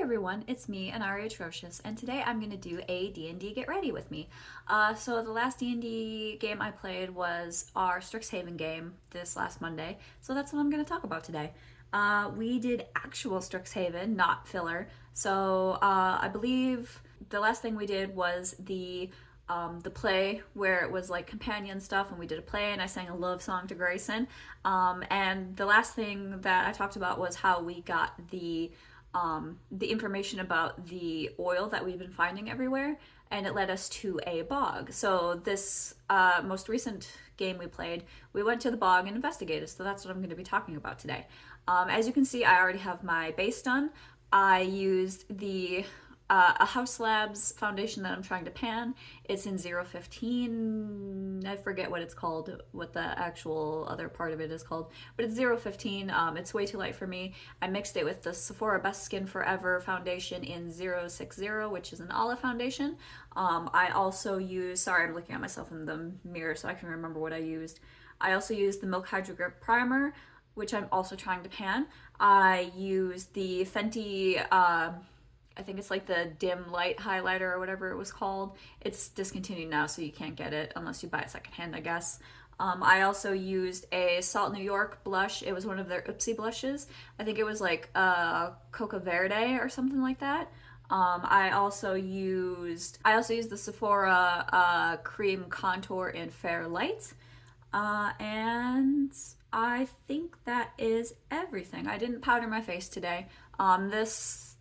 everyone, it's me, Anari Atrocious, and today I'm going to do a D&D Get Ready with me. So the last D&D game I played was our Strixhaven game this last Monday, so that's what I'm going to talk about today. We did actual Strixhaven, not filler, so I believe the last thing we did was the play where it was like companion stuff, and we did a play and I sang a love song to Grayson. And the last thing that I talked about was how we got the information about the oil that we've been finding everywhere, and it led us to a bog. So this most recent game we played, we went to the bog and investigated, so that's what I'm going to be talking about today. As you can see, I already have my base done. I used a House Labs foundation that I'm trying to pan. It's in 015. I forget what it's called, what the actual other part of it is called, but it's 015. It's way too light for me. I mixed it with the Sephora Best Skin Forever foundation in 060, which is an olive foundation. I also use, sorry, I'm looking at myself in the mirror so I can remember what I used. I also used the Milk Hydro Grip Primer, which I'm also trying to pan. I used the Fenty, I think it's like the dim light highlighter or whatever it was called. It's discontinued now, so you can't get it unless you buy it secondhand, I guess. I also used a Salt New York blush. It was one of their Oopsie blushes. I think it was like Coca Verde or something like that. I also used the Sephora cream contour in Fair Light. And I think that is everything. I didn't powder my face today.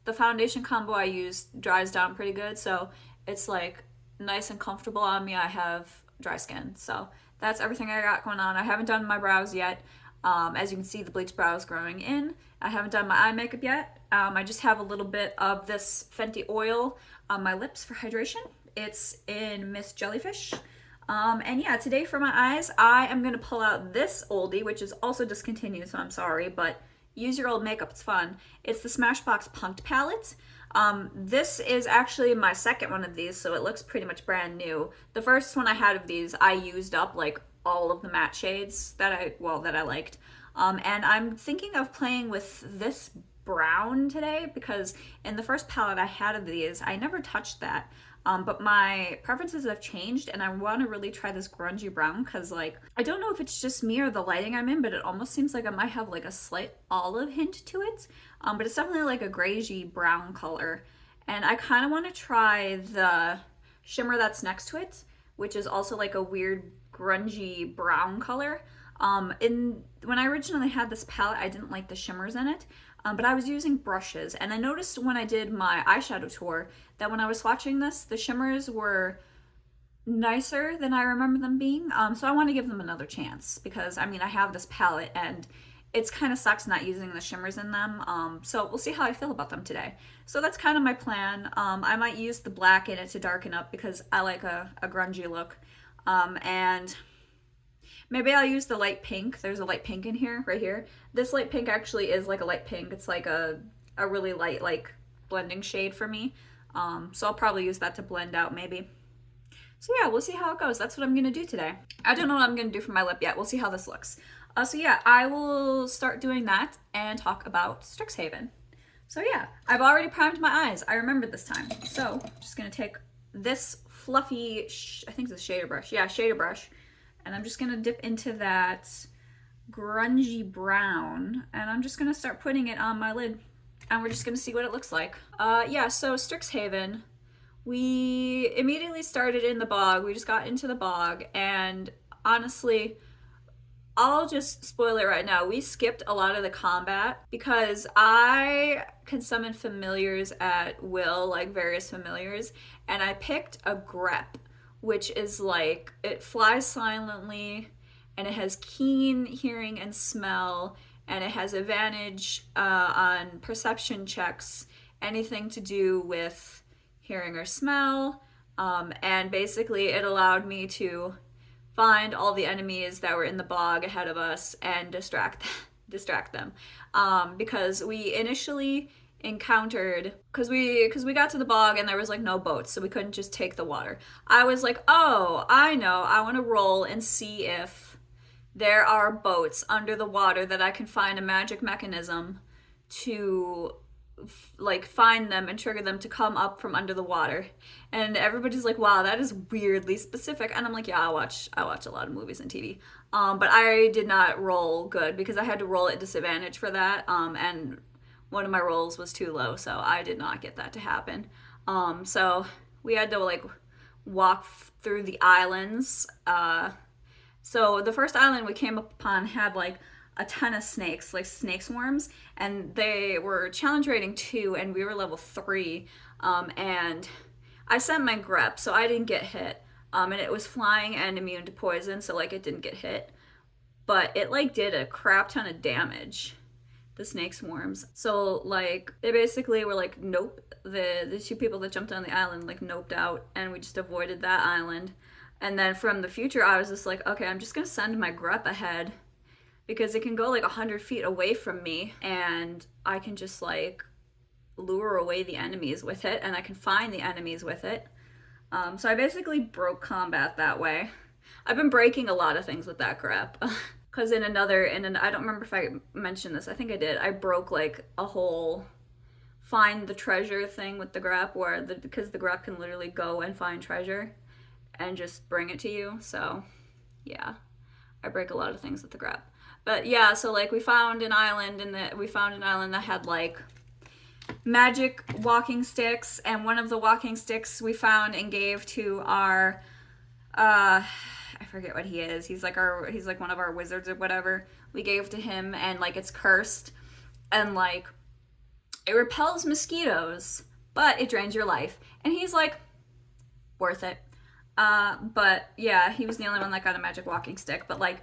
The foundation combo I used dries down pretty good, so it's like nice and comfortable on me. I have dry skin, so that's everything I got going on. I haven't done my brows yet. As you can see, the bleach brow is growing in. I haven't done my eye makeup yet. I just have a little bit of this Fenty oil on my lips for hydration. It's in Miss Jellyfish. And yeah, today for my eyes, I am going to pull out this oldie, which is also discontinued, so I'm sorry, but use your old makeup, it's fun. It's the Smashbox Punked palette. This is actually my second one of these, so it looks pretty much brand new. The first one I had of these, I used up like all of the matte shades that I liked. And I'm thinking of playing with this brown today because in the first palette I had of these, I never touched that. But my preferences have changed and I want to really try this grungy brown because, like, I don't know if it's just me or the lighting I'm in, but it almost seems like I might have like a slight olive hint to it. But it's definitely like a grayish brown color. And I kind of want to try the shimmer that's next to it, which is also like a weird grungy brown color. When I originally had this palette, I didn't like the shimmers in it. But I was using brushes, and I noticed when I did my eyeshadow tour that when I was swatching this, the shimmers were nicer than I remember them being. So I want to give them another chance because, I mean, I have this palette and it's kind of sucks not using the shimmers in them. So we'll see how I feel about them today. So that's kind of my plan. I might use the black in it to darken up because I like a grungy look. And maybe I'll use the light pink. There's a light pink in here, right here. This light pink actually is like a light pink. It's like a really light, like, blending shade for me. So I'll probably use that to blend out maybe. So yeah, we'll see how it goes. That's what I'm going to do today. I don't know what I'm going to do for my lip yet. We'll see how this looks. So yeah, I will start doing that and talk about Strixhaven. So yeah, I've already primed my eyes. I remembered this time. So I'm just going to take this fluffy, I think it's a shader brush. Yeah, shader brush. And I'm just gonna dip into that grungy brown and I'm just gonna start putting it on my lid and we're just gonna see what it looks like. Yeah, so Strixhaven, we immediately started in the bog. We just got into the bog and honestly, I'll just spoil it right now. We skipped a lot of the combat because I can summon familiars at will, like various familiars, and I picked a grep, which is like, it flies silently and it has keen hearing and smell and it has advantage on perception checks, anything to do with hearing or smell. And basically it allowed me to find all the enemies that were in the bog ahead of us and distract them. Because we initially encountered, because we got to the bog and there was like no boats, so we couldn't just take the water. I was like, oh, I know, I want to roll and see if there are boats under the water that I can find a magic mechanism to like find them and trigger them to come up from under the water. And everybody's like, wow, that is weirdly specific. And I'm like, yeah, I watch a lot of movies and TV. But I did not roll good because I had to roll at disadvantage for that. And one of my rolls was too low, so I did not get that to happen. So we had to like walk through the islands. So the first island we came upon had like a ton of snakes, like snake swarms, and they were challenge rating 2, and we were level 3. And I sent my grep, so I didn't get hit. And it was flying and immune to poison, so like it didn't get hit. But it like did a crap ton of damage, the snake swarms. So like they basically were like, nope. The 2 people that jumped on the island like noped out, and we just avoided that island. And then from the future, I was just like, okay, I'm just gonna send my grep ahead because it can go like 100 feet away from me, and I can just like lure away the enemies with it, and I can find the enemies with it. So I basically broke combat that way. I've been breaking a lot of things with that crap. Because I don't remember if I mentioned this, I think I did, I broke like a whole find the treasure thing with the grep, because the grep can literally go and find treasure and just bring it to you. So yeah, I break a lot of things with the grep. But yeah, so like we found an island that had like magic walking sticks, and one of the walking sticks we found and gave to our I forget what he is. He's like one of our wizards or whatever. We gave to him, and like it's cursed, and like it repels mosquitoes, but it drains your life. And he's like, worth it. But yeah, he was the only one that got a magic walking stick. But like,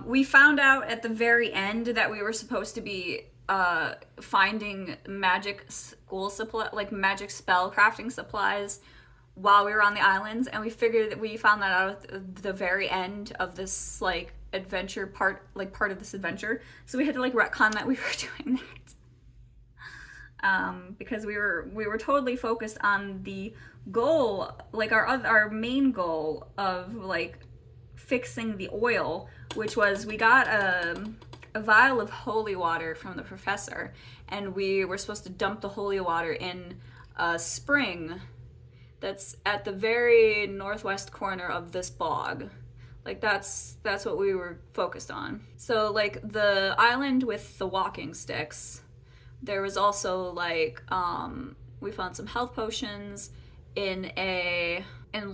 we found out at the very end that we were supposed to be finding magic school supply, like magic spell crafting supplies, while we were on the islands, and we found that out at the very end of this like adventure part of this adventure. So we had to like retcon that we were doing that. Because we were totally focused on the goal, like our main goal of like fixing the oil, which was we got a vial of holy water from the professor, and we were supposed to dump the holy water in a spring that's at the very northwest corner of this bog. Like that's what we were focused on. So like the island with the walking sticks, there was also like we found some health potions in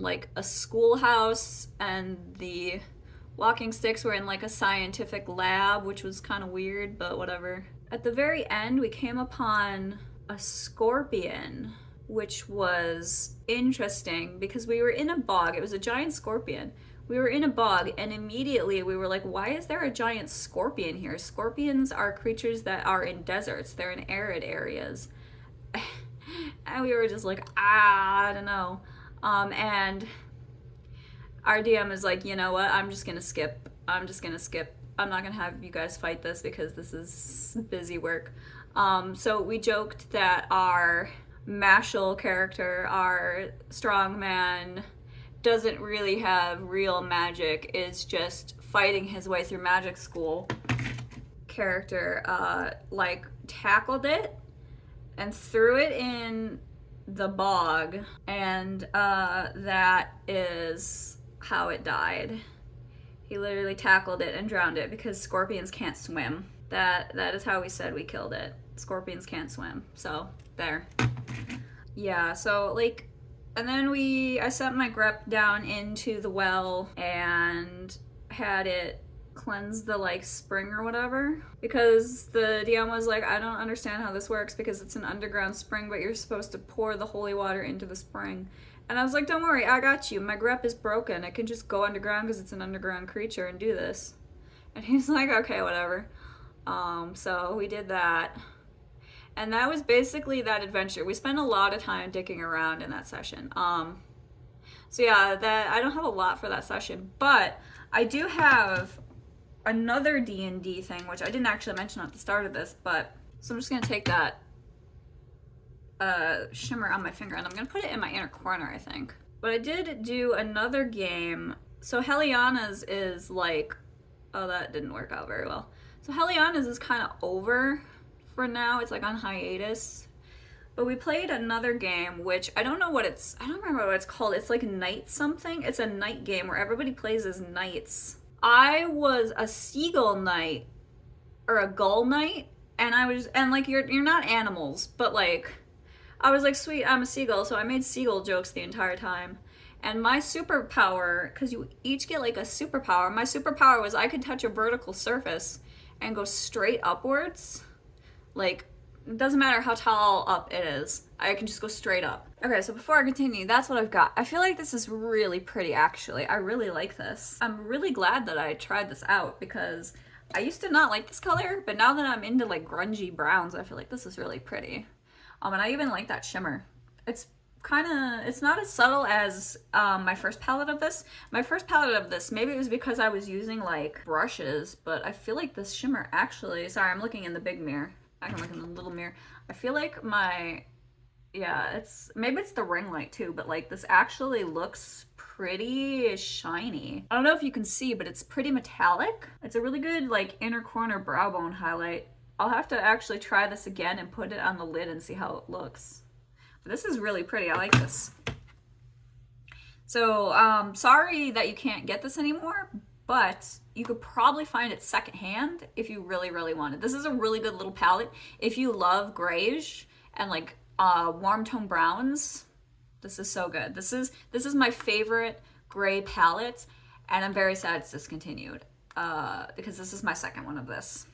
like a schoolhouse, and the walking sticks were in like a scientific lab, which was kind of weird, but whatever. At the very end, we came upon a scorpion, which was interesting because we were in a bog. It was a giant scorpion. We were in a bog, and immediately we were like, why is there a giant scorpion here? Scorpions are creatures that are in deserts. They're in arid areas. And we were just like, I don't know. And our DM is like, you know what? I'm just gonna skip. I'm not gonna have you guys fight this because this is busy work. So we joked that our Mashal character, our strongman, doesn't really have real magic, is just fighting his way through magic school. Character like tackled it and threw it in the bog, and that is how it died. He literally tackled it and drowned it because scorpions can't swim. That is how we said we killed it. Scorpions can't swim. So there. Yeah, so like, and then I sent my grep down into the well and had it cleanse the like spring or whatever, because the DM was like, I don't understand how this works because it's an underground spring, but you're supposed to pour the holy water into the spring. And I was like, don't worry, I got you. My grep is broken. It can just go underground because it's an underground creature and do this. And he's like, okay, whatever. So we did that. And that was basically that adventure. We spent a lot of time dicking around in that session. So yeah, I don't have a lot for that session, but I do have another D&D thing, which I didn't actually mention at the start of this, but so I'm just gonna take that shimmer on my finger and I'm gonna put it in my inner corner, I think. But I did do another game. So Heliana's is like, oh, that didn't work out very well. So Heliana's is kind of over for now. It's like on hiatus. But we played another game, which I don't remember what it's called. It's like Knight something. It's a knight game where everybody plays as knights. I was a seagull knight or a gull knight, and like you're not animals, but like I was like, sweet, I'm a seagull, so I made seagull jokes the entire time. And my superpower, because you each get like a superpower, my superpower was I could touch a vertical surface and go straight upwards. Like, it doesn't matter how tall up it is. I can just go straight up. Okay, so before I continue, that's what I've got. I feel like this is really pretty, actually. I really like this. I'm really glad that I tried this out because I used to not like this color, but now that I'm into like grungy browns, I feel like this is really pretty. And I even like that shimmer. It's not as subtle as my first palette of this. My first palette of this, maybe it was because I was using like brushes, but I feel like this shimmer actually, sorry, I'm looking in the big mirror. I can look in the little mirror. I feel like maybe it's the ring light too, but like this actually looks pretty shiny. I don't know if you can see, but it's pretty metallic. It's a really good like inner corner brow bone highlight. I'll have to actually try this again and put it on the lid and see how it looks. But this is really pretty. I like this. So, sorry that you can't get this anymore, but you could probably find it secondhand if you really, really wanted. This is a really good little palette. If you love grayish and like warm tone browns, this is so good. This is my favorite gray palette, and I'm very sad it's discontinued because this is my second one of this.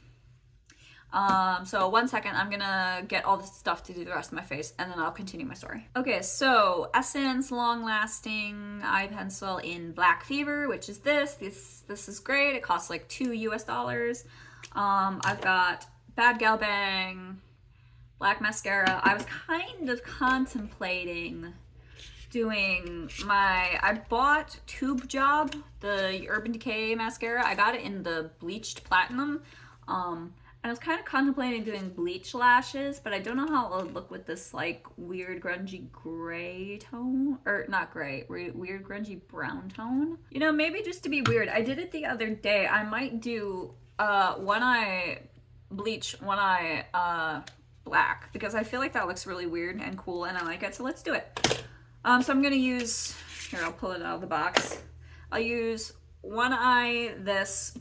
So 1 second, I'm gonna get all this stuff to do the rest of my face, and then I'll continue my story. Okay, so Essence Long Lasting Eye Pencil in Black Fever, which is this. This is great. It costs like $2 US. I've got Badgal Bang, black mascara. I was kind of contemplating doing I bought Tube Job, the Urban Decay mascara. I got it in the bleached platinum. And I was kind of contemplating doing bleach lashes, but I don't know how it would look with this like weird grungy gray tone, or not gray, weird grungy brown tone. You know, maybe just to be weird. I did it the other day. I might do one eye bleach, one eye black, because I feel like that looks really weird and cool and I like it, so let's do it. So I'm gonna use, here, I'll pull it out of the box. I'll use one eye this,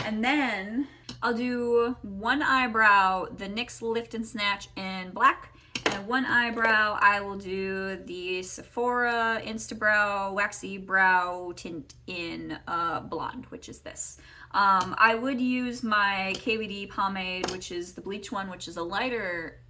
and then I'll do one eyebrow, the NYX Lift and Snatch in black, and one eyebrow I will do the Sephora Instabrow Waxy Brow Tint in blonde, which is this. I would use my KVD pomade, which is the bleach one, which is a lighter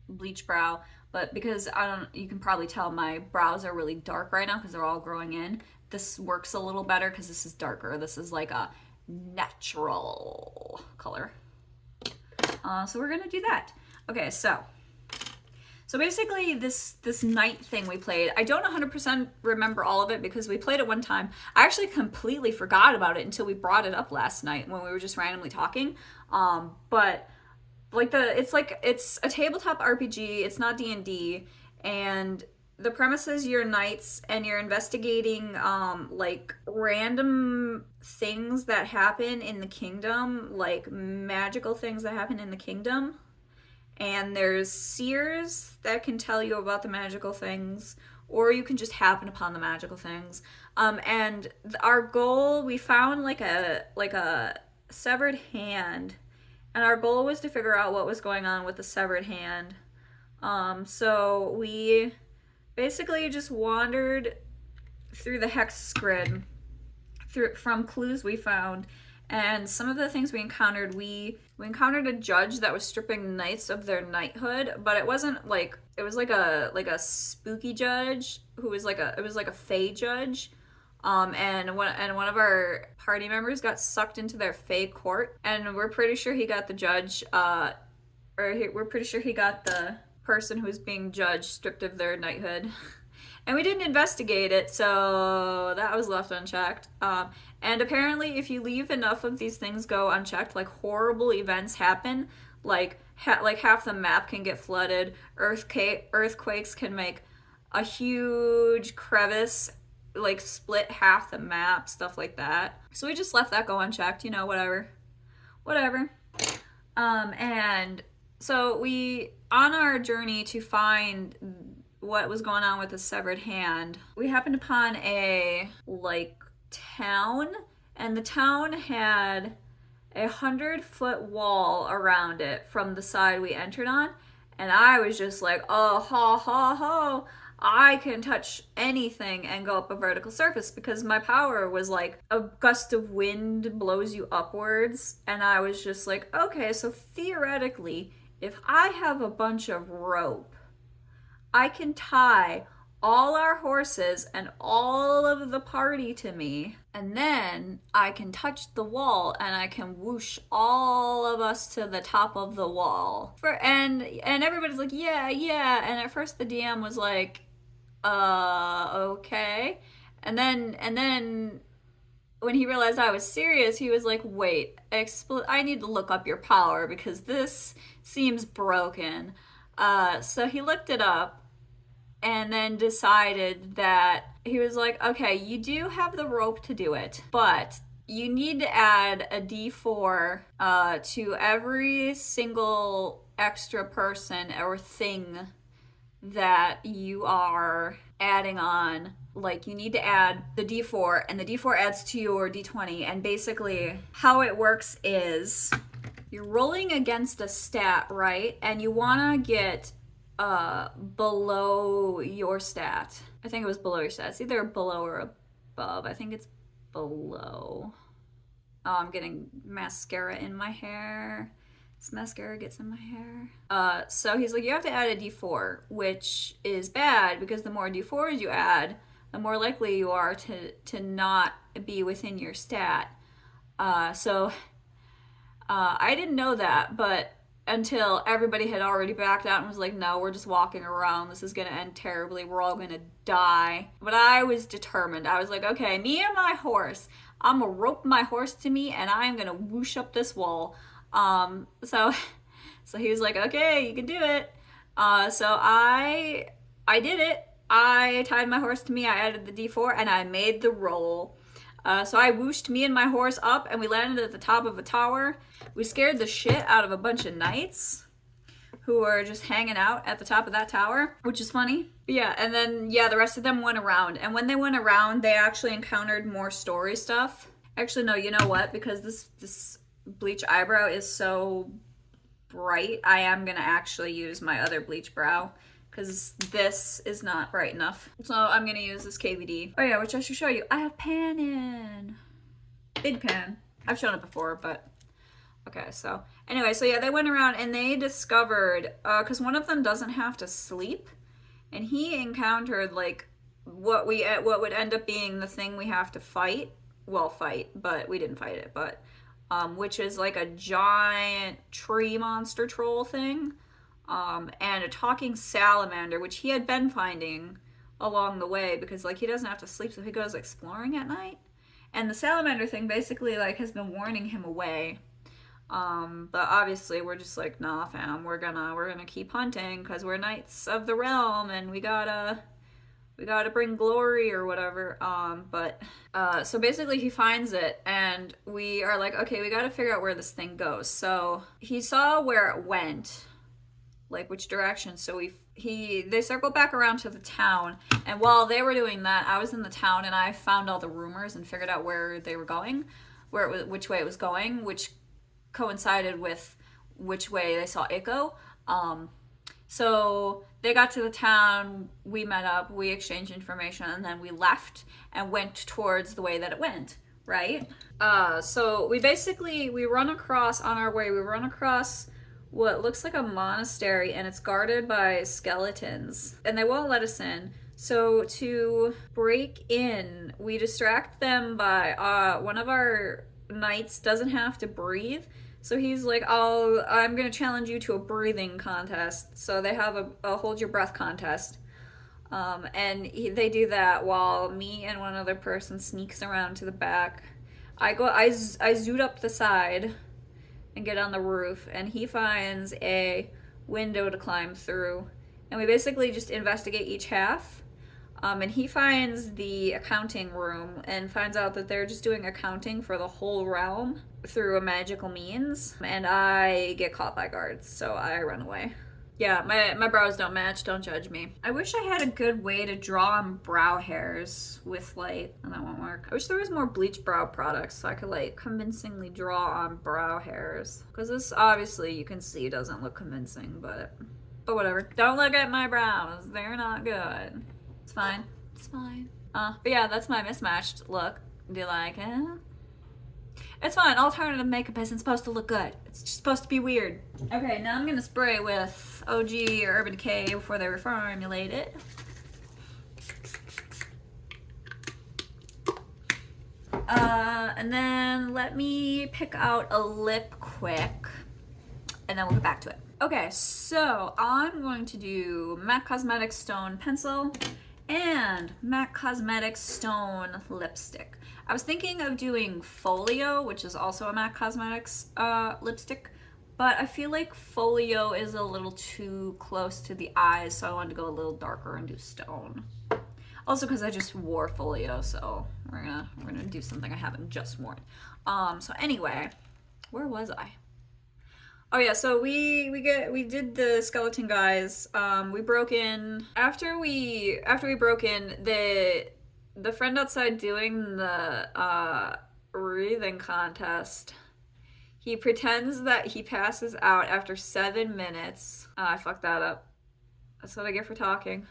bleach brow, but because you can probably tell my brows are really dark right now because they're all growing in. This works a little better because this is darker. This is like a natural color. So we're gonna do that. Okay, so basically this night thing we played, I don't 100% remember all of it because we played it one time. I actually completely forgot about it until we brought it up last night when we were just randomly talking. But like it's a tabletop RPG. It's not D&D, and the premise is you're knights and you're investigating like random things that happen in the kingdom, like magical things that happen in the kingdom. And there's seers that can tell you about the magical things, or you can just happen upon the magical things. And our goal, we found like a severed hand, and our goal was to figure out what was going on with the severed hand. So we basically just wandered through the hex grid from clues we found, and some of the things we encountered, we encountered a judge that was stripping knights of their knighthood, but it wasn't like, it was like a spooky judge who was like it was like a fae judge. And one of our party members got sucked into their fae court, and we're pretty sure he got the judge, we're pretty sure he got the person who was being judged stripped of their knighthood. And we didn't investigate it, so that was left unchecked. And apparently if you leave enough of these things go unchecked, like horrible events happen, like half the map can get flooded, earthquakes can make a huge crevice, like split half the map, stuff like that. So we just left that go unchecked, you know, whatever. And so we, on our journey to find what was going on with the severed hand, we happened upon a like town, and the town had 100-foot wall around it from the side we entered on. And I was just like, oh, ha, ha, ha. I can touch anything and go up a vertical surface because my power was like a gust of wind blows you upwards. And I was just like, okay, so theoretically, if I have a bunch of rope, I can tie all our horses and all of the party to me, and then I can touch the wall and I can whoosh all of us to the top of the wall. And everybody's like, yeah, yeah. And at first the DM was like, okay. And then when he realized I was serious, he was like, wait, I need to look up your power because this seems broken. So he looked it up and then decided that he was like, okay, you do have the rope to do it, but you need to add a d4 to every single extra person or thing that you are adding on. Like, you need to add the d4, and the d4 adds to your d20. And basically, how it works is you're rolling against a stat, right? And you want to get below your stat. I think it was below your stat. It's either below or above. I think it's below. Oh, I'm getting mascara in my hair. This mascara gets in my hair. So he's like, you have to add a d4, which is bad because the more d4s you add, the more likely you are to not be within your stat. So I didn't know that, but until everybody had already backed out and was like, no, we're just walking around. This is going to end terribly. We're all going to die. But I was determined. I was like, okay, me and my horse, I'm going to rope my horse to me and I'm going to whoosh up this wall. So he was like, okay, you can do it. So I did it. I tied my horse to me. I added the d4 and I made the roll. So I whooshed me and my horse up and we landed at the top of a tower. We scared the shit out of a bunch of knights who were just hanging out at the top of that tower, which is funny. But yeah, and then, yeah, the rest of them went around. And when they went around, they actually encountered more story stuff. Actually, no, you know what? Because this bleach eyebrow is so bright, I am going to actually use my other bleach brow because this is not bright enough. So I'm going to use this KVD. Oh yeah, which I should show you. I have pan in. Big pan. I've shown it before, but okay, so anyway, so yeah, they went around and they discovered, because one of them doesn't have to sleep, and he encountered like what would end up being the thing we have to fight. Well, fight, but we didn't fight it, but which is like a giant tree monster troll thing, and a talking salamander, which he had been finding along the way because like he doesn't have to sleep, so he goes exploring at night. And the salamander thing basically like has been warning him away. But obviously we're just like, nah, fam, we're gonna keep hunting because we're knights of the realm and we gotta bring glory or whatever. So basically he finds it and we are like, okay, we gotta figure out where this thing goes. So he saw where it went, like which direction. So they circled back around to the town, and while they were doing that, I was in the town and I found all the rumors and figured out where they were going, which way it was going, which coincided with which way they saw it go. So they got to the town, we met up, we exchanged information, and then we left and went towards the way that it went, right? So we run across, on our way, we run across what looks like a monastery, and it's guarded by skeletons, and they won't let us in. So to break in, we distract them by, one of our knights doesn't have to breathe. So he's like, I'm going to challenge you to a breathing contest. So they have a hold your breath contest. They do that while me and one other person sneaks around to the back. I zoot up the side and get on the roof, and he finds a window to climb through. And we basically just investigate each half. And he finds the accounting room and finds out that they're just doing accounting for the whole realm through a magical means. And I get caught by guards, so I run away. Yeah, my brows don't match, don't judge me. I wish I had a good way to draw on brow hairs with light, and that won't work. I wish there was more bleach brow products so I could like convincingly draw on brow hairs. Because this obviously you can see doesn't look convincing, but whatever. Don't look at my brows, they're not good. It's fine. It's fine. But yeah, that's my mismatched look. Do you like it? It's fine. Alternative makeup isn't supposed to look good. It's just supposed to be weird. Okay, now I'm gonna spray with OG or Urban Decay before they reformulate it. And then let me pick out a lip quick, and then we'll get back to it. Okay, so I'm going to do MAC Cosmetics Stone Pencil and MAC Cosmetics Stone Lipstick. I was thinking of doing Folio, which is also a MAC Cosmetics lipstick, but I feel like Folio is a little too close to the eyes, so I wanted to go a little darker and do Stone. Also because I just wore Folio, so we're gonna do something I haven't just worn. So anyway, where was I? Oh yeah, so we did the skeleton guys. We broke in after we broke in. The friend outside doing the breathing contest, he pretends that he passes out after 7 minutes. I fucked that up. That's what I get for talking.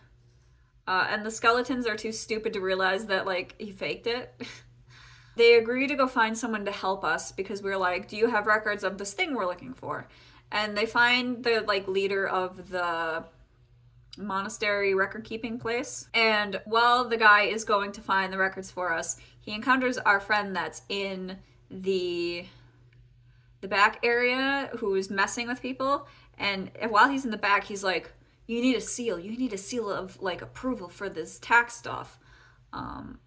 And the skeletons are too stupid to realize that like he faked it. They agree to go find someone to help us because we're like, do you have records of this thing we're looking for? And they find the like leader of the monastery record keeping place. And while the guy is going to find the records for us, he encounters our friend that's in the back area who's messing with people. And while he's in the back, he's like, you need a seal of like approval for this tax stuff.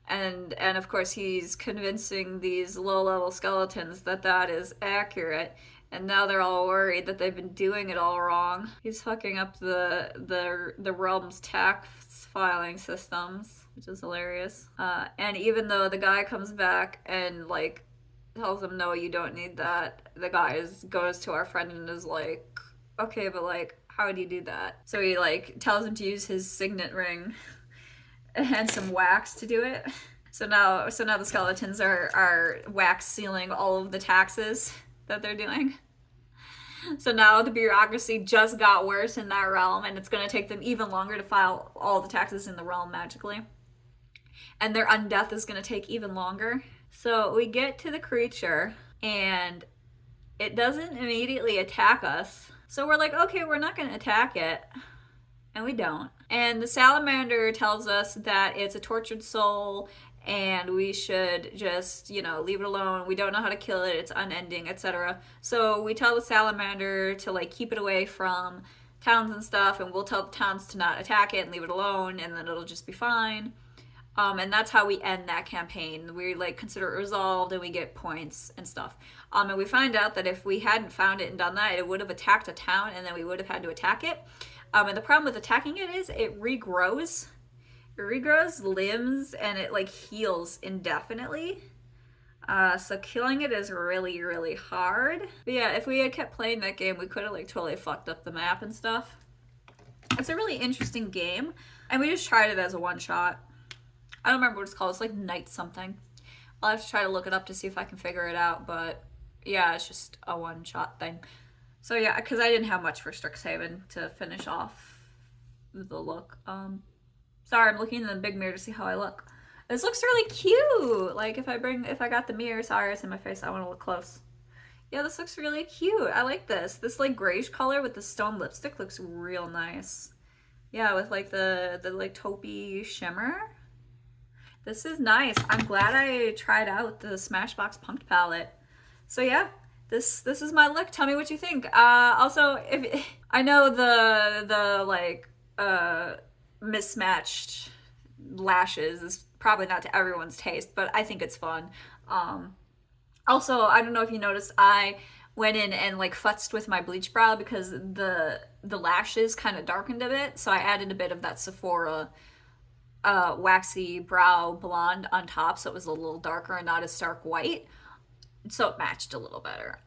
And of course he's convincing these low-level skeletons that is accurate, and now they're all worried that they've been doing it all wrong. He's fucking up the realm's tax filing systems, which is hilarious. And even though the guy comes back and like tells him, no, you don't need that, the guy goes to our friend and is like, okay, but like, how would you do that? So he like tells him to use his signet ring and some wax to do it. So now the skeletons are wax sealing all of the taxes that they're doing. So now the bureaucracy just got worse in that realm, and it's going to take them even longer to file all the taxes in the realm magically. And their undeath is going to take even longer. So we get to the creature, and it doesn't immediately attack us. So we're like, okay, we're not going to attack it. And we don't. And the salamander tells us that it's a tortured soul and we should just, leave it alone. We don't know how to kill it. It's unending, etc. So we tell the salamander to like keep it away from towns and stuff, and we'll tell the towns to not attack it and leave it alone, and then it'll just be fine. And that's how we end that campaign. We like consider it resolved and we get points and stuff. And we find out that if we hadn't found it and done that, it would have attacked a town and then we would have had to attack it. And the problem with attacking it is it regrows. It regrows limbs and it like heals indefinitely. So killing it is really, really hard. But yeah, if we had kept playing that game, we could have like totally fucked up the map and stuff. It's a really interesting game. And we just tried it as a one-shot. I don't remember what it's called. It's like Night something. I'll have to try to look it up to see if I can figure it out. But yeah, it's just a one-shot thing. So yeah, because I didn't have much for Strixhaven to finish off the look. Sorry, I'm looking in the big mirror to see how I look. This looks really cute. Like if I got the mirror, sorry, it's in my face. I want to look close. Yeah, this looks really cute. I like this. This like grayish color with the stone lipstick looks real nice. Yeah, with like the like taupey shimmer. This is nice. I'm glad I tried out the Smashbox Pumped palette. So yeah, this is my look. Tell me what you think. Also, if I know the like mismatched lashes is probably not to everyone's taste, but I think it's fun. Also, I don't know if you noticed, I went in and like futzed with my bleach brow because the lashes kind of darkened a bit, so I added a bit of that Sephora waxy brow blonde on top, so it was a little darker and not as stark white. So it matched a little better.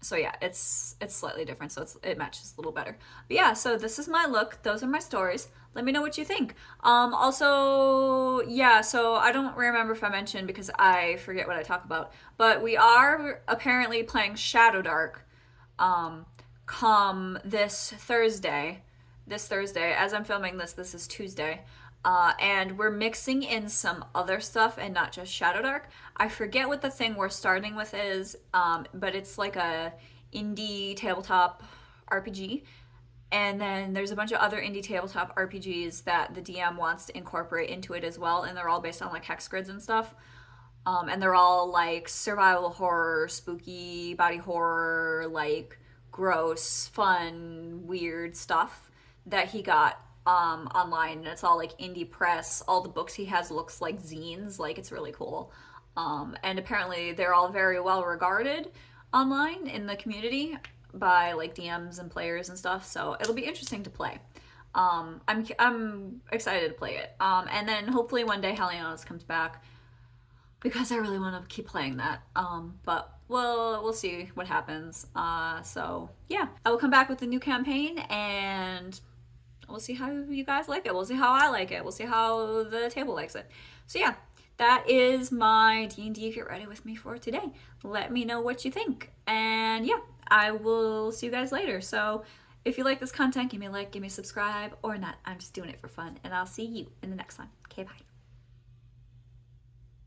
So yeah, it's slightly different, so it matches a little better. But yeah, so this is my look. Those are my stories. Let me know what you think. Also, yeah, so I don't remember if I mentioned because I forget what I talk about, but we are apparently playing Shadow Dark um, come this Thursday. This Thursday, as I'm filming this, this is Tuesday. And we're mixing in some other stuff and not just Shadow Dark. I forget what the thing we're starting with is, but it's like a indie tabletop RPG. And then there's a bunch of other indie tabletop RPGs that the DM wants to incorporate into it as well, and they're all based on like hex grids and stuff. And they're all like survival horror, spooky body horror, like gross, fun, weird stuff that he got online. And it's all like indie press. All the books he has looks like zines. Like it's really cool. And apparently they're all very well regarded online in the community by like DMs and players and stuff. So it'll be interesting to play. I'm excited to play it. And then hopefully one day Halianos comes back because I really want to keep playing that. But we'll see what happens. So yeah, I will come back with a new campaign and we'll see how you guys like it. We'll see how I like it. We'll see how the table likes it. So yeah, that is my D&D Get Ready With Me for today. Let me know what you think. And yeah, I will see you guys later. So if you like this content, give me a like, give me a subscribe, or not. I'm just doing it for fun. And I'll see you in the next one. Okay, bye.